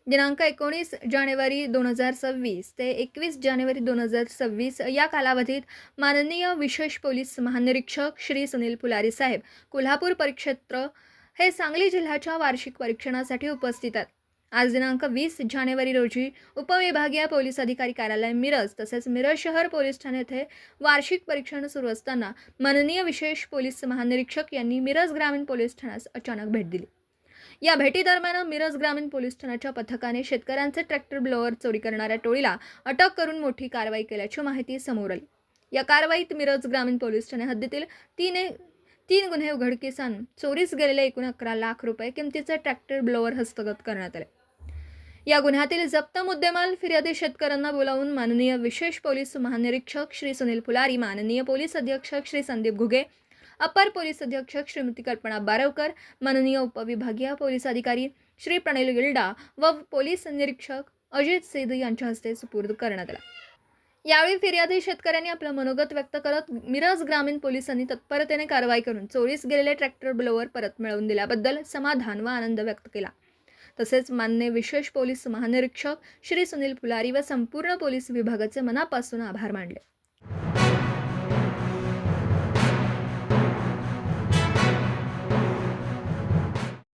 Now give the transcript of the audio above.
दिनांक 19 जानेवारी 2026 ते 21 जानेवारी 2026 या कालावधीत माननीय विशेष पोलीस महानिरीक्षक श्री सुनील पुलारी साहेब कोल्हापूर परिक्षेत्र हे सांगली जिल्ह्याच्या वार्षिक परीक्षणासाठी उपस्थित आहेत। आज दिनांक 20 जानेवारी रोजी उपविभागीय पोलीस अधिकारी कार्यालय मिरज तसेच मिरज शहर पोलीस ठाणे येथे वार्षिक परीक्षण सुरू असताना माननीय विशेष पोलीस महानिरीक्षक यांनी मिरज ग्रामीण पोलीस ठाण्यास अचानक भेट दिली। या भेटीदरम्यान मिरज ग्रामीण पोलीस ठाण्याच्या पथकाने शेतकऱ्यांचे ट्रॅक्टर ब्लोअर चोरी करणाऱ्या टोळीला अटक करून मोठी कारवाई केल्याची माहिती समोर आली। या कारवाईत मिरज ग्रामीण पोलीस ठाणे हद्दीतील तीन गुन्हे उघडकीस आणून चोरीस गेलेले एकूण 11 लाख रुपये किमतीचे ट्रॅक्टर ब्लोअर हस्तगत करण्यात आले। या गुन्ह्यातील जप्त मुद्देमाल फिर्यादी शेतकऱ्यांना बोलावून माननीय विशेष पोलीस महानिरीक्षक श्री सुनील पुलारी, माननीय पोलीस अधीक्षक श्री संदीप घुगे, अपर पोलीस अधीक्षक श्रीमती कल्पना बारवकर, माननीय उपविभागीय पोलीस अधिकारी श्री प्रणिल गिल्डा व पोलीस निरीक्षक अजित सेध यांच्या हस्ते सुपूर्द करण्यात आला। यावेळी फिर्यादी शेतकऱ्यांनी आपलं मनोगत व्यक्त करत मिरज ग्रामीण पोलिसांनी तत्परतेने कारवाई करून चोरीस गेलेले ट्रॅक्टर ब्लोअर परत मिळवून दिल्याबद्दल समाधान व आनंद व्यक्त केला। तसेच माननीय विशेष पोलीस महानिरीक्षक श्री सुनील पुलारी व संपूर्ण पोलीस विभागाचे मनापासून आभार मानले।